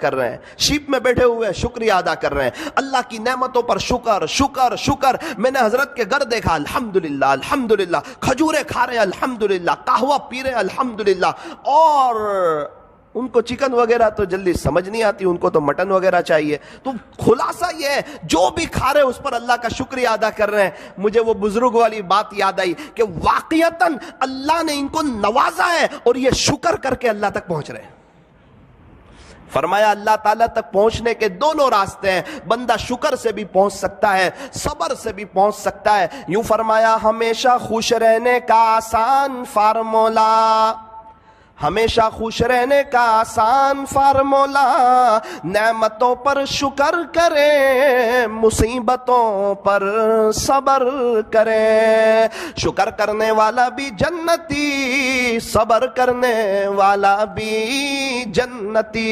کر رہے ہیں, شیپ میں بیٹھے ہوئے شکریہ ادا کر رہے ہیں, اللہ کی نعمتوں پر شکر شکر شکر. میں نے حضرت کے گھر دیکھا, الحمدللہ الحمدللہ, کھجورے کھا رہے ہیں الحمدللہ, قہوہ پی رہے ہیں الحمدللہ. اور ان کو چکن وغیرہ تو جلدی سمجھ نہیں آتی, ان کو تو مٹن وغیرہ چاہیے. تو خلاصہ یہ ہے, جو بھی کھا رہے ہیں اس پر اللہ کا شکریہ ادا کر رہے ہیں. مجھے وہ بزرگ والی بات یاد آئی کہ واقعتاً اللہ نے ان کو نوازا ہے اور یہ شکر کر کے اللہ تک پہنچ رہے ہیں. فرمایا اللہ تعالیٰ تک پہنچنے کے دونوں راستے ہیں, بندہ شکر سے بھی پہنچ سکتا ہے, صبر سے بھی پہنچ سکتا ہے. یوں فرمایا ہمیشہ خوش رہنے کا آسان فارمولا, ہمیشہ خوش رہنے کا آسان فارمولا, نعمتوں پر شکر کریں مصیبتوں پر صبر کریں. شکر کرنے والا بھی جنتی, صبر کرنے والا بھی جنتی.